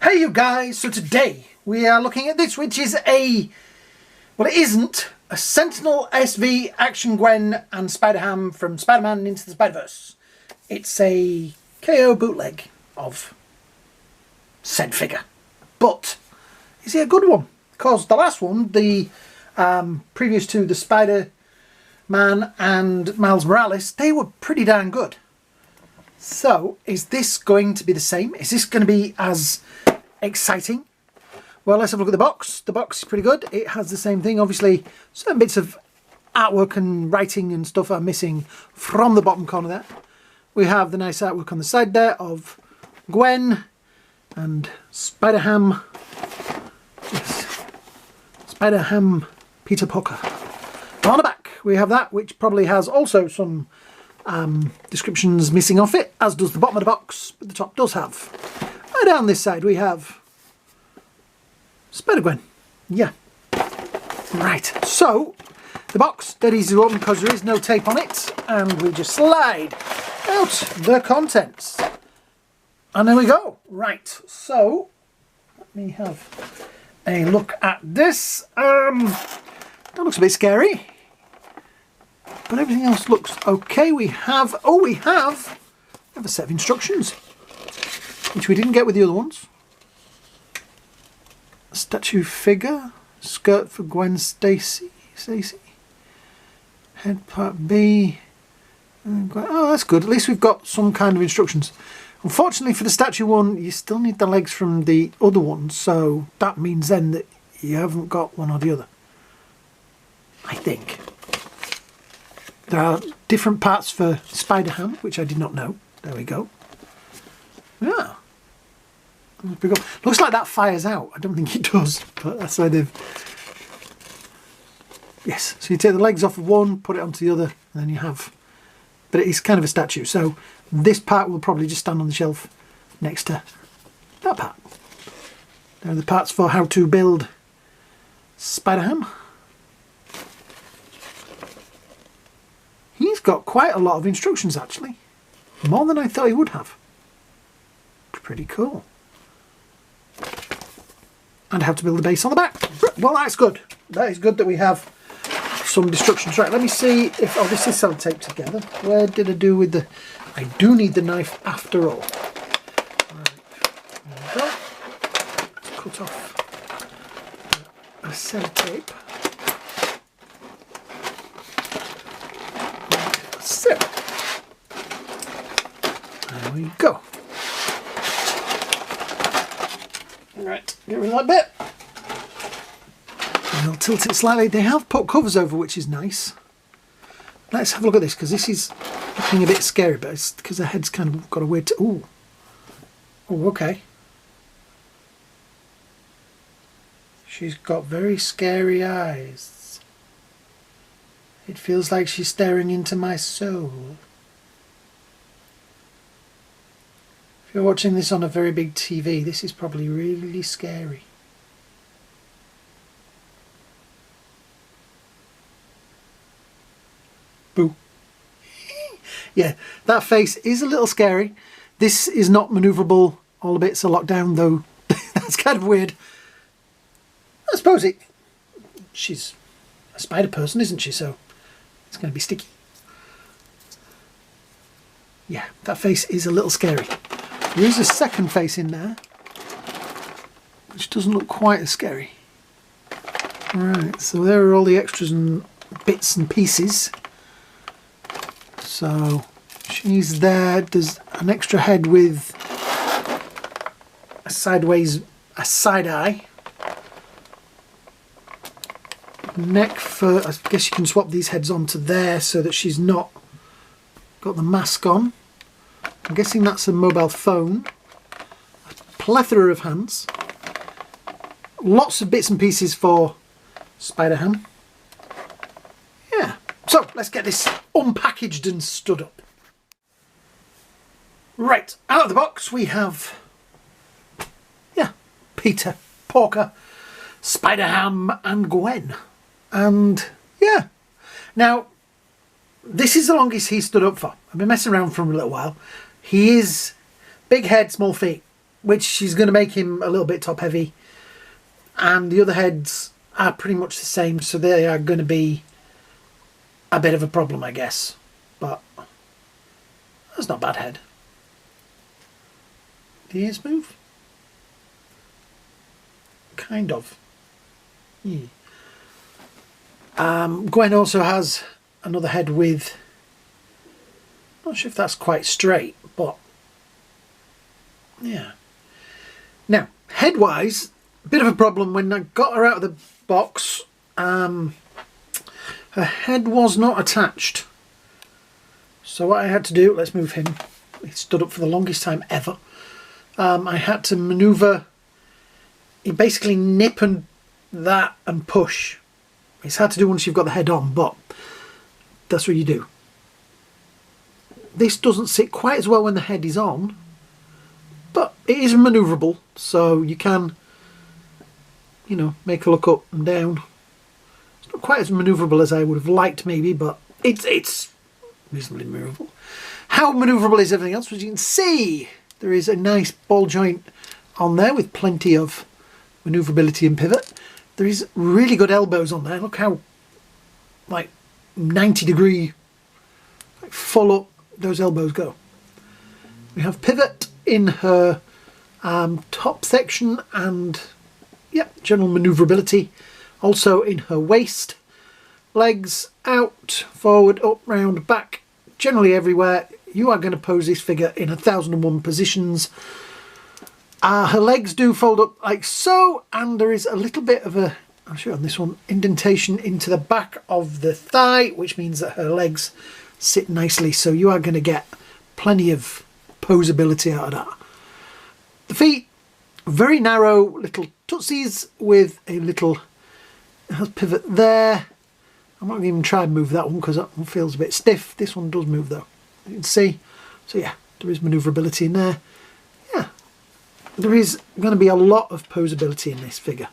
Hey you guys, so today we are looking at this, which is it isn't a Sentinel SV actionfigure and Spider-Ham from Spider-Man Into the Spider-Verse. It's a KO bootleg of said figure. But is it a good one? Because the last one, the previous to the Spider-Man and Miles Morales, they were pretty darn good. So, is this going to be the same? Is this going to be as exciting? Well, let's have a look at the box. The box is pretty good. It has the same thing. Obviously, certain bits of artwork and writing and stuff are missing from the bottom corner there. We have the nice artwork on the side there of Gwen and Spider-Ham. Yes. Spider-Ham Peter Parker. On the back, we have that, which probably has also some descriptions missing off it, as does the bottom of the box, but the top does have. And down this side we have Spider-Gwen. Yeah. Right, so the box, dead easy to open because there is no tape on it, and we just slide out the contents. And there we go. Right, so let me have a look at this. That looks a bit scary, but everything else looks okay. We have a set of instructions, which we didn't get with the other ones. A statue figure, skirt for Gwen Stacy, head part B. Oh, that's good. At least we've got some kind of instructions. Unfortunately for the statue one, you still need the legs from the other one, so that means then that you haven't got one or the other, I think. There are different parts for Spider-Ham, which I did not know. There we go. Yeah. Looks like that fires out. I don't think it does, but that's why they've... Yes, so you take the legs off of one, put it onto the other, and then you have... But it's kind of a statue, so this part will probably just stand on the shelf next to that part. There are the parts for how to build Spider-Ham. He's got quite a lot of instructions, actually. More than I thought he would have. Pretty cool. And how to build a base on the back. Well, that's good. That is good that we have some instructions. Right, let me see if... Oh, this is sellotape together. Where did I do with the... I do need the knife after all. Right, there we go. Let's cut off a sellotape. So, there we go. Right, get rid of that bit. And I'll tilt it slightly. They have put covers over, which is nice. Let's have a look at this, because this is looking a bit scary, but it's because the head's kind of got a weird... Ooh. Oh, okay. She's got very scary eyes. It feels like she's staring into my soul. If you're watching this on a very big TV, this is probably really scary. Boo. Yeah, that face is a little scary. This is not manoeuvrable. All the bits are locked down, though. That's kind of weird. I suppose she's a spider person, isn't she? So it's going to be sticky. Yeah, that face is a little scary. There is a second face in there, which doesn't look quite as scary. Right, so there are all the extras and bits and pieces. So she's there. There's an extra head with a side eye. Neck for, I guess you can swap these heads onto there so that she's not got the mask on. I'm guessing that's a mobile phone. A plethora of hands. Lots of bits and pieces for Spider-Ham. Yeah. So, let's get this unpackaged and stood up. Right, out of the box we have... Yeah, Peter Parker, Spider-Ham and Gwen. And, yeah. Now, this is the longest he stood up for. I've been messing around for him a little while. He is big head, small feet. which is going to make him a little bit top heavy. And the other heads are pretty much the same, so they are going to be a bit of a problem, I guess. But that's not a bad head. The ears move? Kind of. Yeah. Gwen also has another head with, not sure if that's quite straight, but yeah. Now, head-wise, a bit of a problem. When I got her out of the box, her head was not attached. So what I had to do, let's move him. He stood up for the longest time ever. I had to manoeuvre, basically nip and that and push. It's hard to do once you've got the head on, but that's what you do. This doesn't sit quite as well when the head is on, but it is manoeuvrable, so you can, you know, make her look up and down. It's not quite as manoeuvrable as I would have liked maybe, but it's reasonably manoeuvrable. How manoeuvrable is everything else? As you can see, there is a nice ball joint on there with plenty of manoeuvrability and pivot. There is really good elbows on there. Look how, like, 90-degree, like, full up those elbows go. We have pivot in her top section and, yep, general manoeuvrability. Also in her waist, legs out, forward, up, round, back, generally everywhere. You are going to pose this figure in 1001 positions. Her legs do fold up like so, and there is a little bit of a, I'll show you on this one, indentation into the back of the thigh, which means that her legs sit nicely, so you are going to get plenty of poseability out of that. The feet, very narrow little tootsies with a little, it has pivot there. I'm not going to even try and move that one because that one feels a bit stiff. This one does move though, you can see. So yeah, there is manoeuvrability in there. There is going to be a lot of poseability in this figure.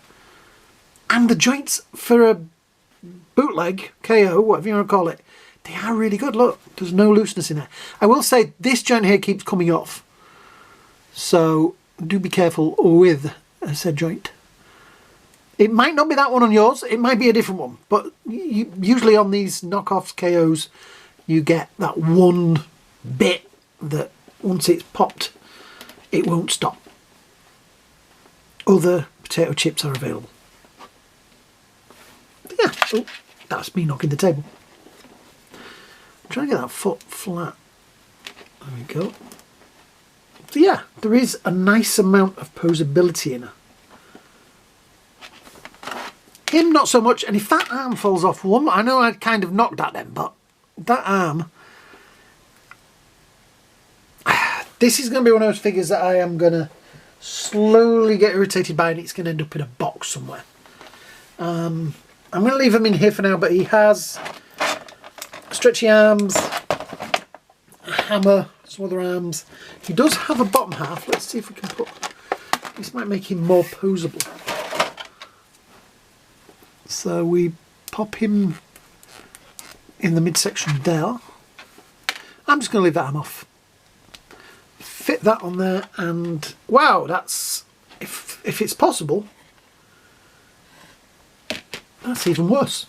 And the joints for a bootleg, KO, whatever you want to call it, they are really good. Look, there's no looseness in there. I will say this joint here keeps coming off. So do be careful with said joint. It might not be that one on yours. It might be a different one. But usually on these knockoffs, KOs, you get that one bit that once it's popped, it won't stop. Other potato chips are available. But yeah, oh, that's me knocking the table. I'm trying to get that foot flat. There we go. So yeah, there is a nice amount of poseability in her. Him not so much, and if that arm falls off one, I know I kind of knocked at them, but that arm, this is going to be one of those figures that I am going to slowly get irritated by, and it's going to end up in a box somewhere. I'm going to leave him in here for now, but he has stretchy arms, a hammer, some other arms. He does have a bottom half. Let's see if we can put, this might make him more posable. So we pop him in the midsection there. I'm just going to leave that arm off. Fit that on there, and wow, that's, if it's possible, that's even worse,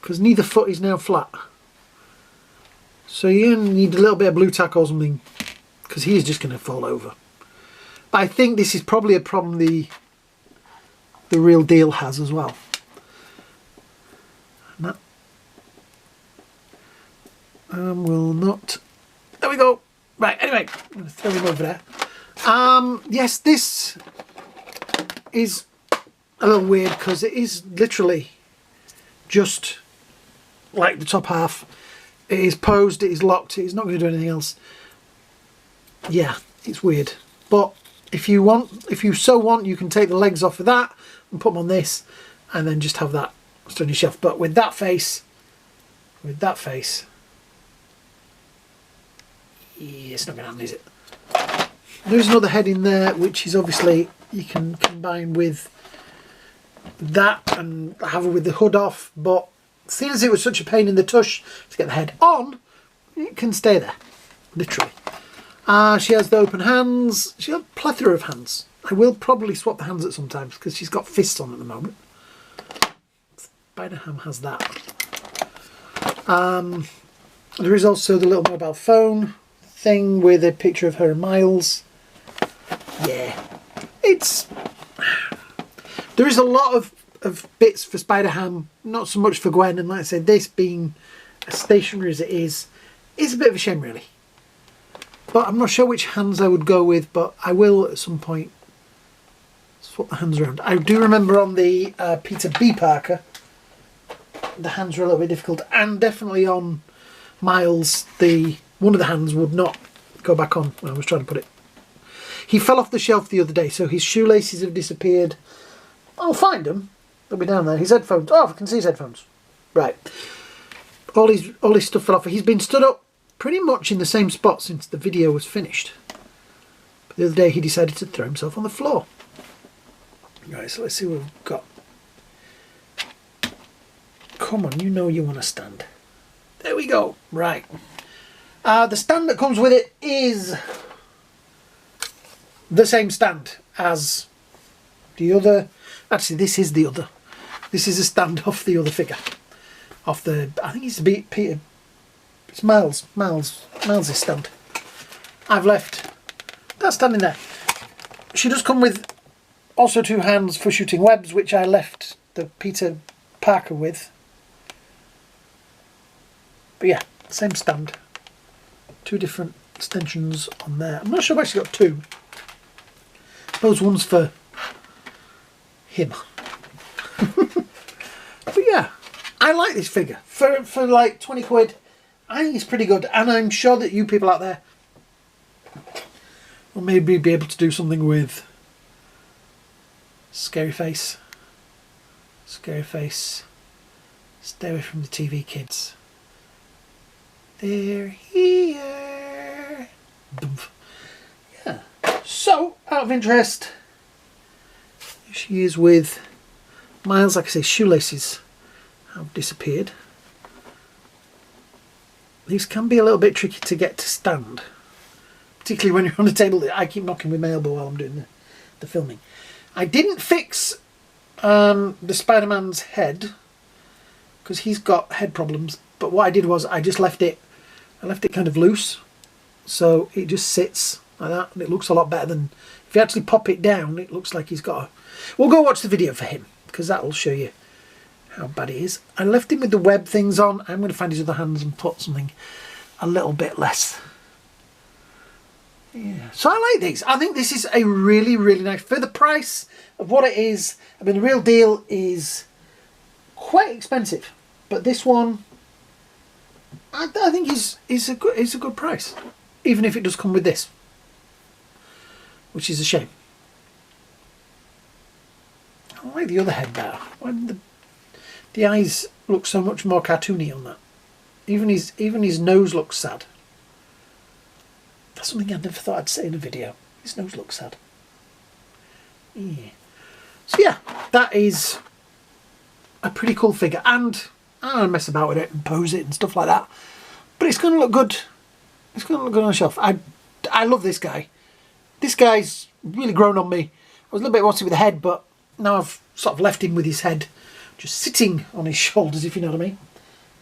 because neither foot is now flat. So you need a little bit of blue tack or something, because he is just going to fall over. But I think this is probably a problem the real deal has as well. And that will not. There we go. Right, anyway, I'm going to throw him over there. Yes, this is a little weird because it is literally just like the top half. It is posed, it is locked, it is not going to do anything else. Yeah, it's weird. But if you so want, you can take the legs off of that and put them on this and then just have that stood on your shelf. But with that face, yeah, it's not going to happen, is it? There's another head in there, which is obviously, you can combine with that and have it with the hood off, but seeing as it was such a pain in the tush to get the head on, it can stay there, literally. She has the open hands. She has a plethora of hands. I will probably swap the hands at some times because she's got fists on at the moment. Spider-Ham has that. There is also the little mobile phone thing with a picture of her and Miles. Yeah, there is a lot of bits for Spider-Ham, not so much for Gwen, and like I said, this being as stationary as it is a bit of a shame really. But I'm not sure which hands I would go with, but I will at some point swap the hands around. I do remember on the Peter B. Parker, the hands were a little bit difficult, and definitely on Miles, one of the hands would not go back on when I was trying to put it. He fell off the shelf the other day, so his shoelaces have disappeared. I'll find them. They'll be down there. His headphones. Oh, I can see his headphones. Right. All his stuff fell off. He's been stood up pretty much in the same spot since the video was finished. But the other day he decided to throw himself on the floor. Right, so let's see what we've got. Come on, you know you want to stand. There we go. Right. The stand that comes with it is the same stand as the other. Actually, this is the other. This is a stand off the other figure. Off the, I think it's Peter. It's Miles' stand. I've left that stand in there. She does come with also 2 hands for shooting webs, which I left the Peter Parker with. But yeah, same stand. 2 different extensions on there. I'm not sure I've actually got 2. Those ones for him. But yeah, I like this figure. For like 20 quid, I think it's pretty good. And I'm sure that you people out there will maybe be able to do something with Scary Face. Scary Face. Stay away from the TV, kids. They're here. Yeah. So, out of interest, she is with Miles. Like I say, shoelaces have disappeared. These can be a little bit tricky to get to stand, particularly when you're on a table. I keep knocking with my elbow while I'm doing the filming. I didn't fix the Spider-Man's head because he's got head problems, but what I did was I just left it kind of loose, so it just sits like that, and it looks a lot better than if you actually pop it down. It looks like he's got a... We'll go watch the video for him because that will show you how bad it is. I left him with the web things on. I'm going to find his other hands and put something a little bit less. Yeah, so I like these. I think this is a really, really nice, for the price of what it is. I mean, the real deal is quite expensive, but this one I think is a good price, even if it does come with this, which is a shame. I like the other head better. Why did the eyes look so much more cartoony on that? Even his nose looks sad. That's something I never thought I'd say in a video. His nose looks sad. Yeah. So yeah, that is a pretty cool figure, and I don't mess about with it and pose it and stuff like that. But it's going to look good. It's going to look good on the shelf. I love this guy. This guy's really grown on me. I was a little bit wanty with the head, but now I've sort of left him with his head just sitting on his shoulders, if you know what I mean.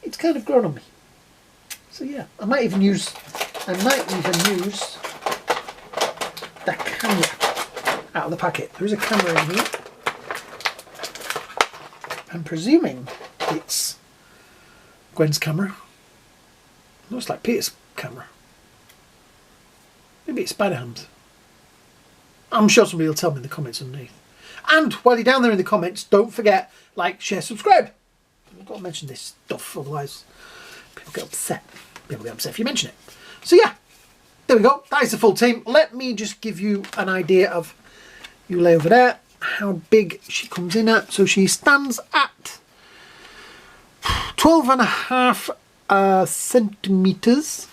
It's kind of grown on me. So yeah, I might even use the camera out of the packet. There is a camera in here. I'm presuming it's Gwen's camera. Looks like Peter's camera. Maybe it's Spider-Ham's. I'm sure somebody will tell me in the comments underneath. And while you're down there in the comments, don't forget, like, share, subscribe. I've got to mention this stuff, otherwise people get upset. People get upset if you mention it. So yeah, there we go. That is the full team. Let me just give you an idea of, you lay over there, how big she comes in at. So she stands at 12.5 centimeters,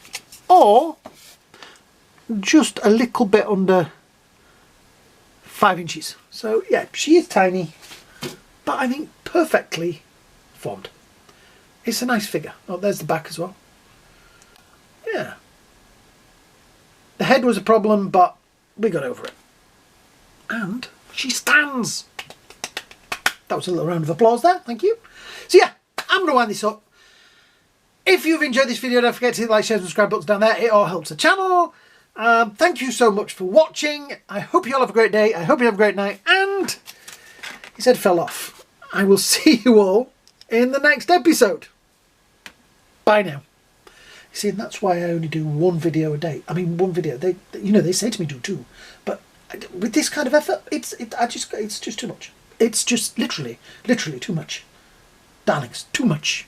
or just a little bit under 5 inches. So yeah, she is tiny, but I think perfectly formed. It's a nice figure. Oh, there's the back as well. Yeah. The head was a problem, but we got over it. And she stands. That was a little round of applause there. Thank you. So yeah, I'm going to wind this up. If you've enjoyed this video, don't forget to hit the like, share, and subscribe buttons down there. It all helps the channel. Thank you so much for watching. I hope you all have a great day. I hope you have a great night. And his head fell off. I will see you all in the next episode. Bye now. You see, and that's why I only do one video a day. I mean, one video. They say to me do two, but with this kind of effort, it's just too much. It's just literally too much. Darlings, too much.